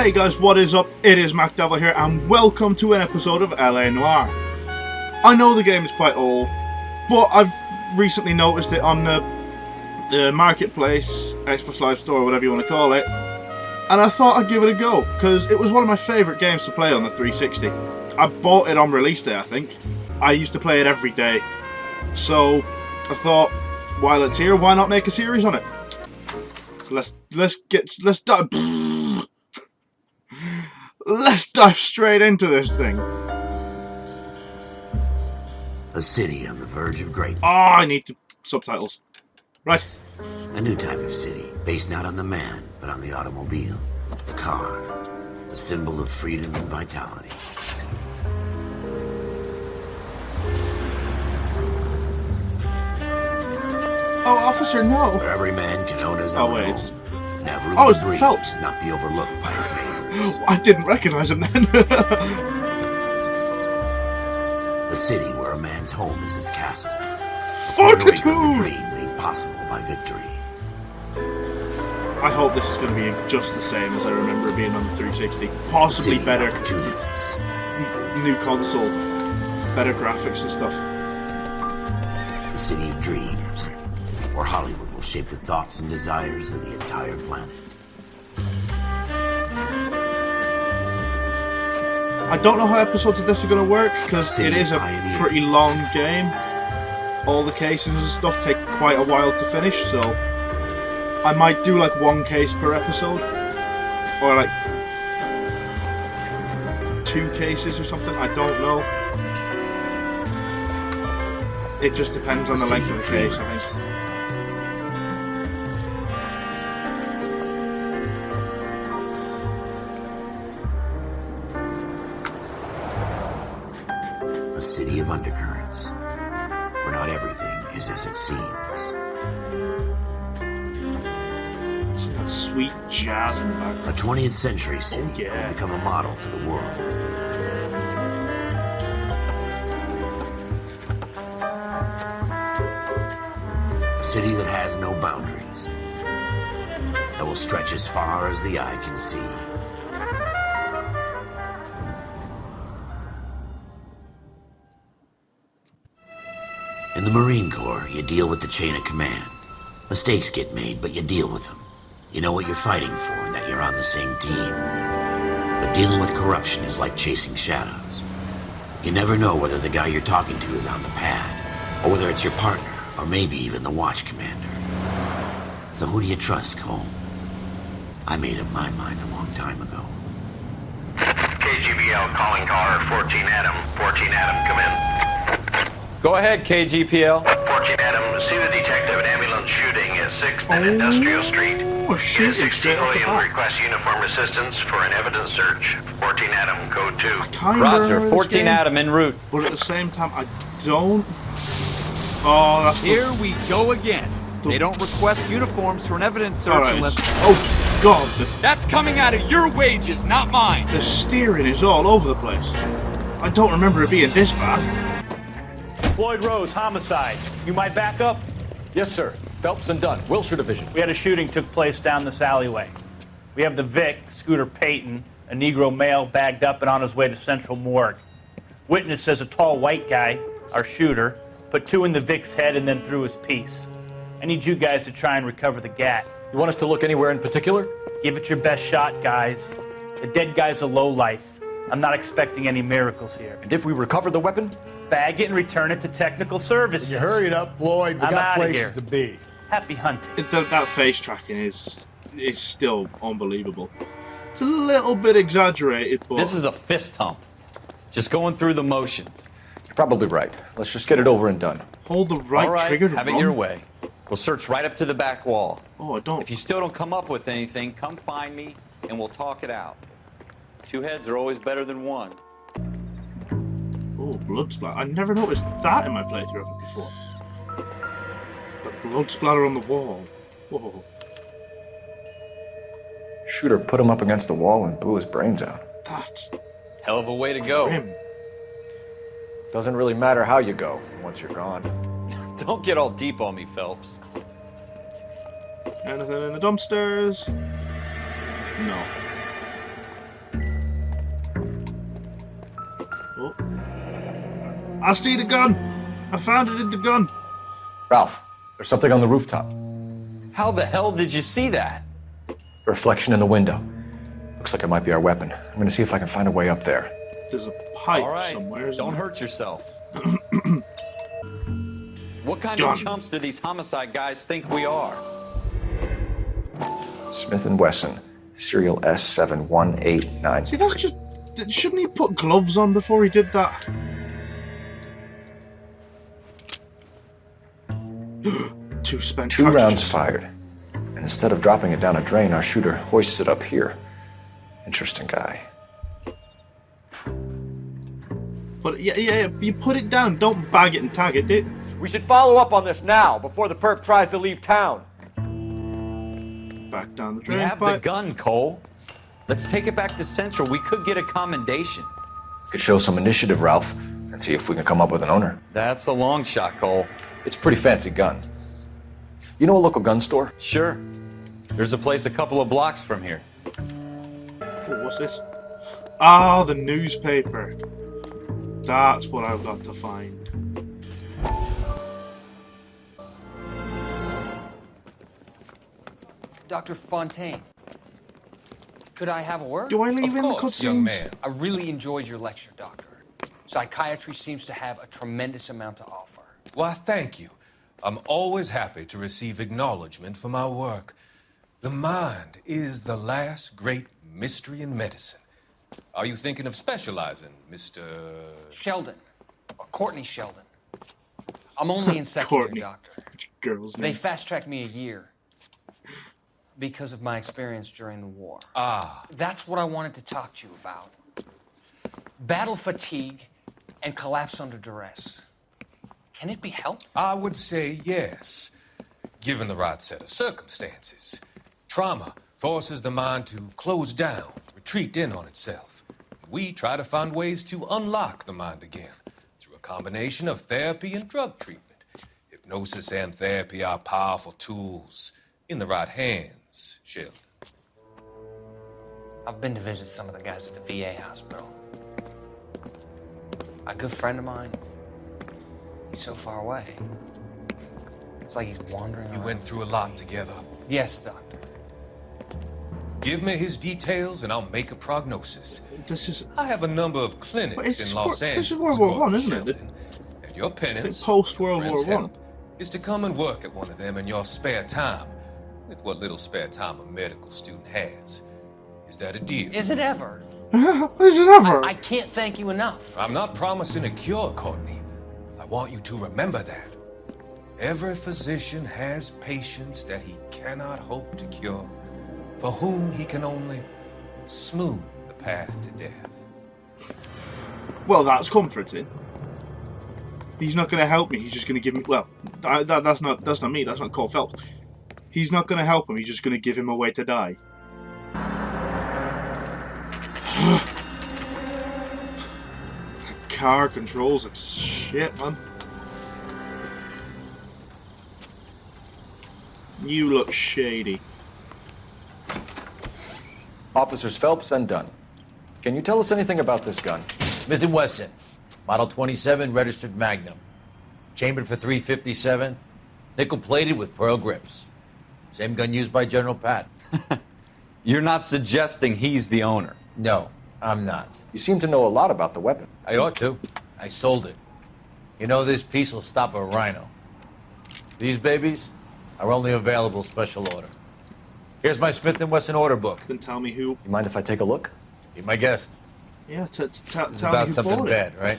Hey guys, what is up? It is MacDevil here, and welcome to an episode of LA Noire. I know the game is quite old, but I've recently noticed it on the marketplace, Xbox Live Store, whatever you want to call it, and I thought I'd give it a go, because it was one of my favourite games to play on the 360. I bought it on release day, I think. I used to play it every day, so I thought, while it's here, why not make a series on it? So let's dive. Let's dive straight into this thing. A city on the verge of greatness. Oh, I need subtitles. Right. A new type of city, based not on the man, but on the automobile. The car. The symbol of freedom and vitality. Oh, officer, no. Where every man can own his own home. Never it's Phelps. Not be overlooked by his neighbors. I didn't recognize him then. A city where a man's home is his castle. Fortitude! A dream made possible by victory. I hope this is going to be just the same as I remember it being on the 360. Possibly better, because it's a new console. Better graphics and stuff. The city of dreams, where Hollywood will shape the thoughts and desires of the entire planet. I don't know how episodes of this are going to work, because it is a pretty long game. All the cases and stuff take quite a while to finish, so I might do like one case per episode, or like 2 cases or something, I don't know. It just depends on the length of the case, I think. A city of undercurrents, where not everything is as it seems. It's that sweet jazz in the background. A 20th century city will become a model for the world. A city that has no boundaries, that will stretch as far as the eye can see. In the Marine Corps, you deal with the chain of command. Mistakes get made, but you deal with them. You know what you're fighting for and that you're on the same team. But dealing with corruption is like chasing shadows. You never know whether the guy you're talking to is on the pad, or whether it's your partner, or maybe even the watch commander. So who do you trust, Cole? I made up my mind a long time ago. KGBL calling car 14 Adam. 14 Adam, come in. Go ahead, KGPL. 14 Adam, see the detective an ambulance shooting at 6th and Industrial Street. Oh, shooting straight off the bat. Request uniform assistance for an evidence search. 14 Adam, code 2. Roger, 14 Adam en route. But at the same time, I don't... Oh, that's Here we go again. They don't request uniforms for an evidence search unless... Oh, God. That's coming out of your wages, not mine. The steering is all over the place. I don't remember it being this bad. Floyd Rose, homicide. You might back up? Yes, sir. Phelps and Dunn, Wilshire Division. We had a shooting took place down this alleyway. We have the Vic, Scooter Payton, a Negro male bagged up and on his way to Central Morgue. Witness says a tall white guy, our shooter, put 2 in the Vic's head and then threw his piece. I need you guys to try and recover the gat. You want us to look anywhere in particular? Give it your best shot, guys. The dead guy's a lowlife. I'm not expecting any miracles here. And if we recover the weapon? Bag it and return it to technical services. You hurry it up, Floyd. We got places to be. Happy hunting. That face tracking is still unbelievable. It's a little bit exaggerated, but... This is a fist hump. Just going through the motions. You're probably right. Let's just get it over and done. Hold the right All right, trigger to have run. it your way. We'll search right up to the back wall. Oh, I don't... If you still don't come up with anything, come find me and we'll talk it out. 2 heads are always better than 1. Oh, blood splatter. I never noticed that in my playthrough of it before. The blood splatter on the wall. Whoa. Shooter put him up against the wall and blew his brains out. That's Hell of a way to go. grim. Doesn't really matter how you go once you're gone. Don't get all deep on me, Phelps. Anything in the dumpsters? No. I see the gun. I found it in the gun. Ralph, there's something on the rooftop. How the hell did you see that? A reflection in the window. Looks like it might be our weapon. I'm gonna see if I can find a way up there. There's a pipe All right, somewhere, isn't don't there? hurt yourself. What kind Done. of chumps do these homicide guys think we are? Smith & Wesson, serial S71893. See, that's just... Shouldn't he put gloves on before he did that? Two spent Two cartridges. rounds fired. And instead of dropping it down a drain, our shooter hoists it up here. Interesting guy. But yeah, you put it down. Don't bag it and tag it, dude. We should follow up on this now, before the perp tries to leave town. Back down the We drain have the pipe. gun, Cole. Let's take it back to Central. We could get a commendation. Could show some initiative, Ralph, and see if we can come up with an owner. That's a long shot, Cole. It's a pretty fancy gun. You know a local gun store? Sure. There's a place a couple of blocks from here. Oh, what's this? Ah, the newspaper. That's what I've got to find. Dr. Fontaine, could I have a word? Do I leave in the cutscenes? I really enjoyed your lecture, Doctor. Psychiatry seems to have a tremendous amount to offer. Why, thank you. I'm always happy to receive acknowledgement for my work. The mind is the last great mystery in medicine. Are you thinking of specializing, Mr. Sheldon, or Courtney Sheldon. I'm only in second Courtney. year, Doctor. Girl's They name. fast-tracked me a year because of my experience during the war. Ah, That's what I wanted to talk to you about. Battle fatigue and collapse under duress. Can it be helped? I would say yes, given the right set of circumstances. Trauma forces the mind to close down, retreat in on itself. We try to find ways to unlock the mind again through a combination of therapy and drug treatment. Hypnosis and therapy are powerful tools in the right hands, Sheldon. I've been to visit some of the guys at the VA hospital. A good friend of mine, he's so far away. It's like he's wandering You around. went through a lot together. Yes, Doctor. Give me his details and I'll make a prognosis. This is I have a number of But clinics it's in Los Angeles. this is World War One, isn't it? Sheldon, and your penance, post-World friends' War One. help, is to come and work at one of them in your spare time, with what little spare time a medical student has. Is that a deal? Is it ever? Is it ever? I can't thank you enough. I'm not promising a cure, Courtney. I want you to remember that. Every physician has patients that he cannot hope to cure, for whom he can only smooth the path to death. Well, that's comforting. He's not going to help me. He's just going to give me. Well, that's not me. That's not Cole Phelps. He's not going to help him. He's just going to give him a way to die. That car controls like shit, man. You look shady. Officers Phelps and Dunn. Can you tell us anything about this gun? Smith & Wesson, Model 27, registered Magnum. Chambered for .357, nickel-plated with pearl grips. Same gun used by General Patton. You're not suggesting he's the owner? No, I'm not. You seem to know a lot about the weapon. I ought to. I sold it. You know, this piece will stop a rhino. These babies are only available special order. Here's my Smith & Wesson order book. Then tell me who. You mind if I take a look? Be my guest. Yeah, tell This is me about who something bought it. bad, right?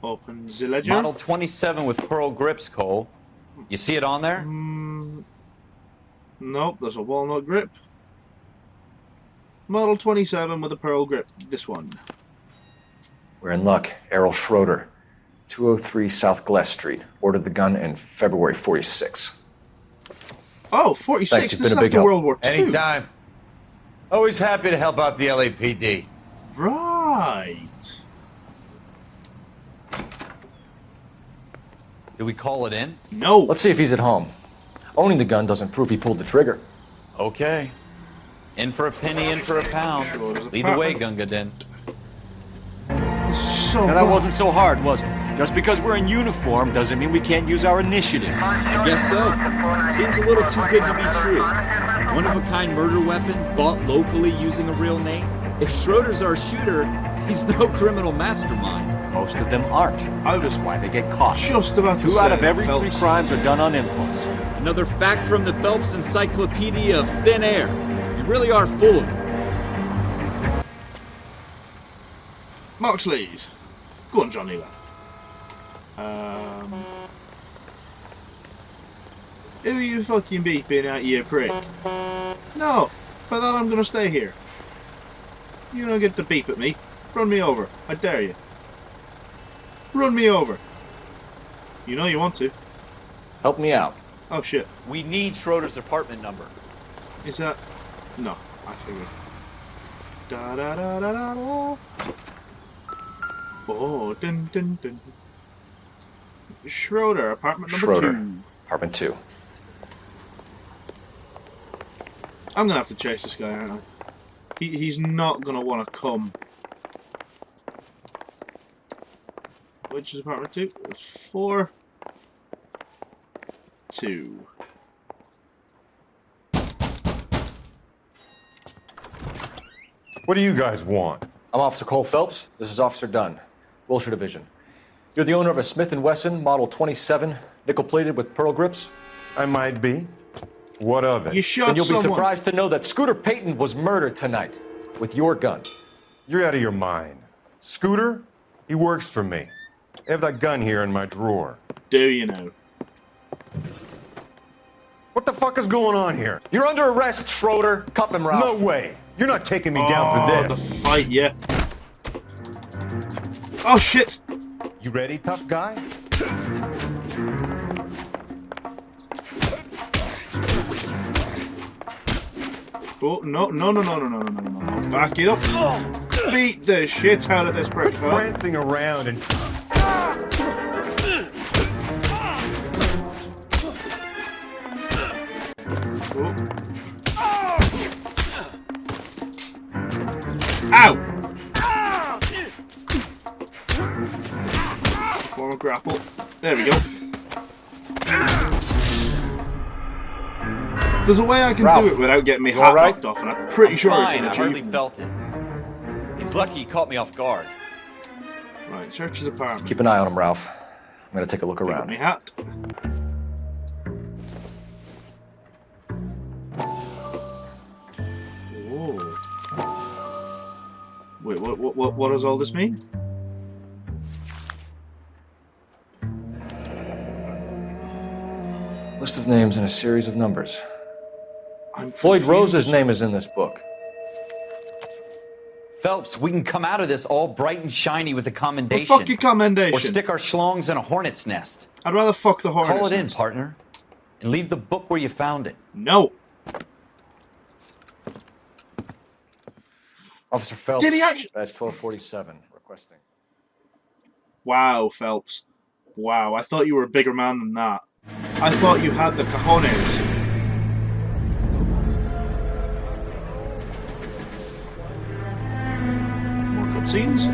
Open the ledger. Model 27 with pearl grips, Cole. You see it on there? Nope, there's a walnut grip. Model 27 with a pearl grip. This one. We're in luck. Errol Schroeder, 203 South Gless Street. Ordered the gun in February 46. Oh, 46. Thanks, you've This is been a big after help. World War II. Anytime. Always happy to help out the LAPD. Right. Do we call it in? No. Let's see if he's at home. Owning the gun doesn't prove he pulled the trigger. Okay. In for a penny, in for a pound. Sure, there's a Lead the way, pattern. Gunga Din. This so Now, that bad. wasn't so hard, was it? Just because we're in uniform doesn't mean we can't use our initiative. I guess so. Seems a little too good to be true. One-of-a-kind murder weapon bought locally using a real name? If Schroeder's our shooter, he's no criminal mastermind. Most of them aren't. That's why they get caught. Just about to 2 say out of every Phelps. 3 crimes are done on impulse. Another fact from the Phelps Encyclopedia of Thin Air. You really are full of it. Moxley's. Go on, Johnny, lad. Who are you fucking beeping at, you prick? No, for that I'm gonna stay here. You don't get to beep at me. Run me over. I dare you. Run me over. You know you want to. Help me out. Oh shit. We need Schroeder's apartment number. Is that... No, I figured. Da da da da da da. Oh, dun dun dun. Schroeder, apartment number Schroeder, 2. apartment 2. I'm gonna have to chase this guy, aren't I? He's not gonna want to come. Which is apartment 2? It's 4. 2. What do you guys want? I'm Officer Cole Phelps. This is Officer Dunn, Wilshire Division. You're the owner of a Smith & Wesson Model 27, nickel-plated with pearl grips? I might be. What of it? You shot Then you'll someone. be surprised to know that Scooter Payton was murdered tonight with your gun. You're out of your mind. Scooter? He works for me. I have that gun here in my drawer. Do you know? What the fuck is going on here? You're under arrest, Schroeder. Cuff him, Ralph. No way. You're not taking me down for this. The fight, yeah. Oh shit! You ready, tough guy? Oh, no, no, no, no, no, no, no, no, no. Back it up. Beat the shit out of this prick, huh? Prancing around and... Ow! Form a grapple. There we go. There's a way I can Ralph, do it without getting me you hat all right? knocked off, and I'm pretty sure it's Fine, an I hardly achievement. felt it. He's lucky he caught me off guard. Right, search his apartment. Keep an eye on him, Ralph. I'm gonna take a look Pick up around. my hat. Oh. Wait, what does all this mean? List of names and a series of numbers. I'm Floyd confused. Rose's name is in this book. Phelps, we can come out of this all bright and shiny with a Well, commendation. fuck your commendation. Or stick our schlongs in a hornet's nest. I'd rather fuck the hornet's Call it in, nest. partner. And leave the book where you found it. No. Officer Phelps. Did he actually- Badge 1247, requesting. Wow, Phelps. Wow, I thought you were a bigger man than that. I thought you had the cojones. More cutscenes.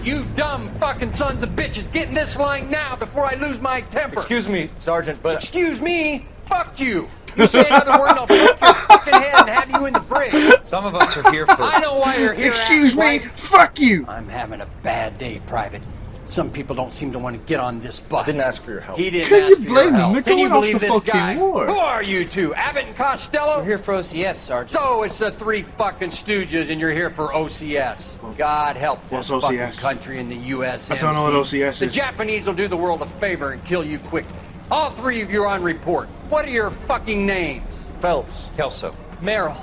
You dumb fucking sons of bitches, get in this line now before I lose my temper. Excuse me, Sergeant, but... Excuse me? Fuck you. You say another word and I'll break your fucking head and have you in the brig. Some of us are here for... I know why you're here, Excuse me, asswipe. fuck you! I'm having a bad day, Private. Some people don't seem to want to get on this bus. I didn't ask for your help. He didn't Can ask you for blame your me? help. They're Can you going off believe the this fucking guy? war. Who are you two? Abbott and Costello? We're here for OCS, Sergeant. So it's the 3 fucking stooges and you're here for OCS. God help this What's fucking OCS? country in the USMC. I don't know what OCS The is. Japanese will do the world a favor and kill you quickly. All 3 of you are on report. What are your fucking names? Phelps. Kelso. Merrill.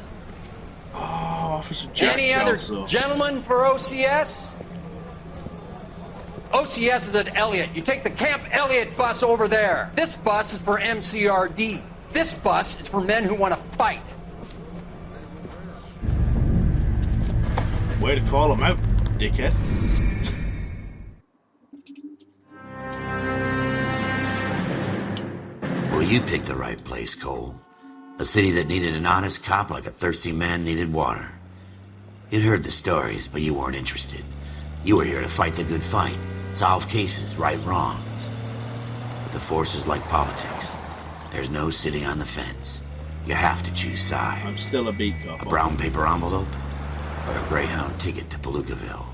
Oh, Officer Jack Any Kelso. other gentlemen for OCS? OCS is at Elliott. You take the Camp Elliott bus over there. This bus is for MCRD. This bus is for men who want to fight. Way to call him out, dickhead. Well, you picked the right place, Cole. A city that needed an honest cop like a thirsty man needed water. You'd heard the stories, but you weren't interested. You were here to fight the good fight, solve cases, right wrongs. But the force is like politics. There's no sitting on the fence. You have to choose sides. I'm still a beat cop. A brown paper envelope or a Greyhound ticket to Palookaville.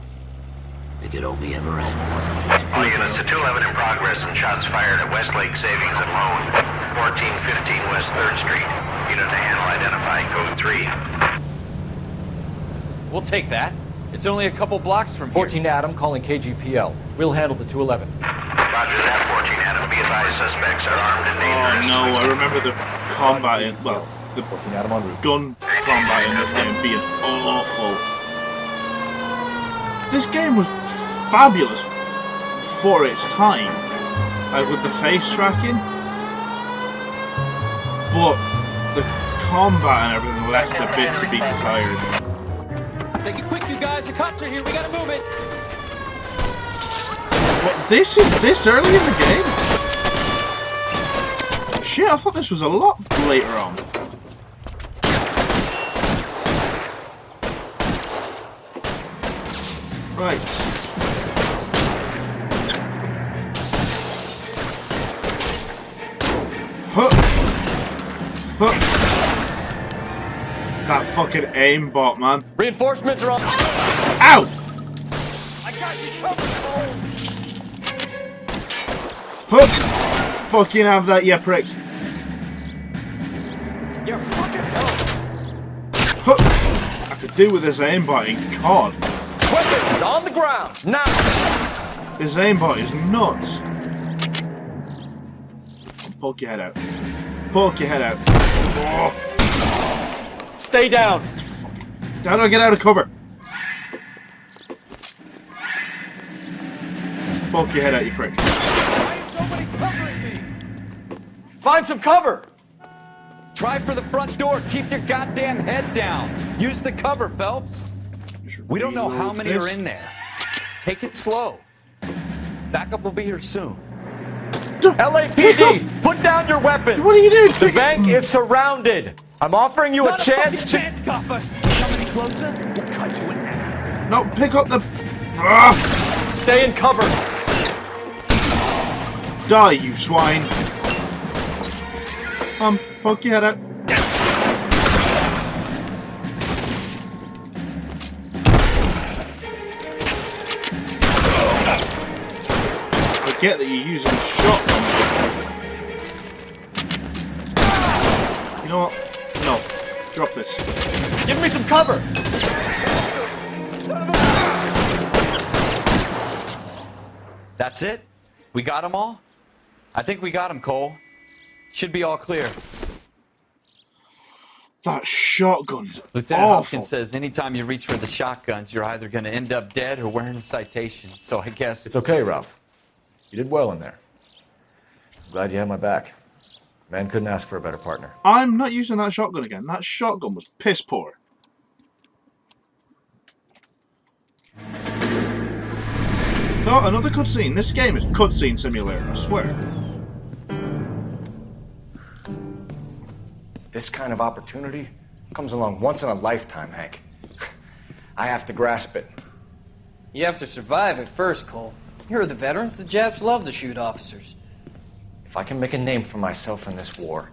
It could only ever end one way. All units to 211 in progress and shots fired at Westlake Savings and Loan, 1415 West 3rd Street. Unit to handle identified code 3. We'll take that. It's only a couple blocks from here. 14 Adam calling KGPL. We'll handle the 211. Roger that, 14 Adam. Be advised, suspects are armed and dangerous. Oh no, I remember the combat in, well, the gun combat in this game being awful. This game was fabulous for its time, like with the face tracking, but the combat and everything left a bit to be desired. Make it quick, you guys. The cops are here. We gotta move it. What, this is this early in the game? Shit, I thought this was a lot later on. Right. Huh. Huh. That fucking aimbot, man. Reinforcements are on. Ow! I got you covered. Huh. Fucking have that, you prick. You're fucking dumb. Huh. I could do with this aimbot in COD. Weapons on the ground now. This aimbot is nuts. Poke your head out. Poke your head out. Oh. Stay down. How do I get out of cover? Poke your head out, you prick. Why is nobody covering me? Find some cover. Try for the front door. Keep your goddamn head down. Use the cover, Phelps. We don't know how many are in there. Take it slow. Backup will be here soon. LAPD, put down your weapons. What are you doing? The bank is surrounded. I'm offering you a chance to... chance, copper. Come any closer, we'll cut you in half. No, pick up the... Ah! Stay in cover. Die, you swine. Poke your head out. I get that you're using a shotgun. You know what? No. Drop this. Give me some cover. That's it? We got them all? I think we got them, Cole. Should be all clear. That shotgun is Lieutenant awful. Hopkins says anytime you reach for the shotguns, you're either going to end up dead or wearing a citation. So I guess... It's okay, Ralph. You did well in there. I'm glad you had my back. Man couldn't ask for a better partner. I'm not using that shotgun again. That shotgun was piss poor. No, another cutscene. This game is cutscene simulator, I swear. This kind of opportunity comes along once in a lifetime, Hank. I have to grasp it. You have to survive at first, Cole. Here are the veterans. The Japs love to shoot officers. If I can make a name for myself in this war,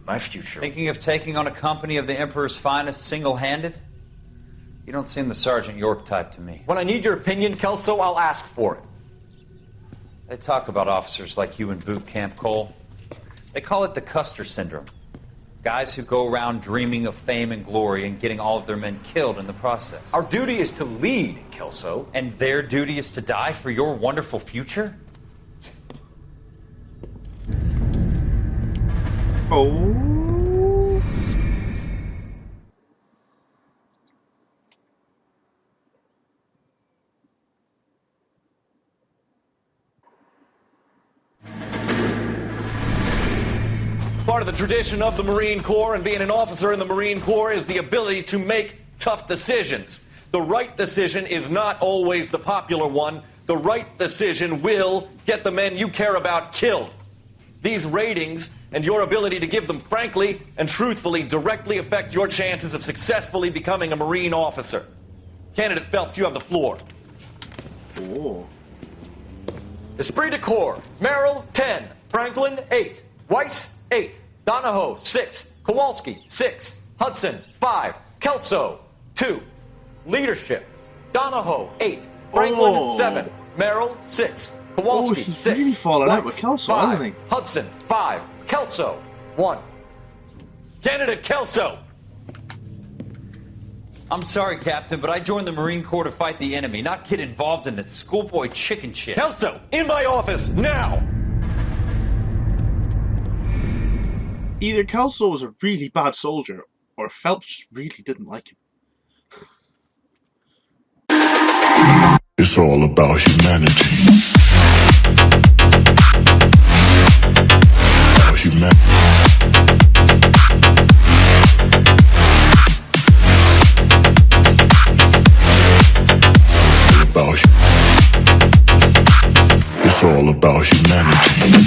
my future... Thinking of taking on a company of the Emperor's finest single-handed? You don't seem the Sergeant York type to me. When I need your opinion, Kelso, I'll ask for it. They talk about officers like you in boot camp, Cole. They call it the Custer Syndrome. Guys who go around dreaming of fame and glory and getting all of their men killed in the process. Our duty is to lead, Kelso. And their duty is to die for your wonderful future? Oh. of the tradition of the Marine Corps, and being an officer in the Marine Corps is the ability to make tough decisions. The right decision is not always the popular one. The right decision will get the men you care about killed. These ratings and your ability to give them frankly and truthfully directly affect your chances of successfully becoming a Marine officer. Candidate Phelps, you have the floor. Oh. Esprit de Corps, Merrill, 10. Franklin, 8. Weiss, 8. Donahoe, 6. Kowalski, 6. Hudson, 5. Kelso, 2. Leadership, Donahoe, 8. Franklin, 7. Merrill, 6. Kowalski, he's 6. really fallen out Weiss, with Kelso, 5. hasn't he? Hudson, 5. Kelso, 1. Candidate Kelso! I'm sorry, Captain, but I joined the Marine Corps to fight the enemy, not get involved in this schoolboy chicken shit. Kelso, in my office, now! Either Kelso was a really bad soldier, or Phelps just really didn't like him. It's all about humanity.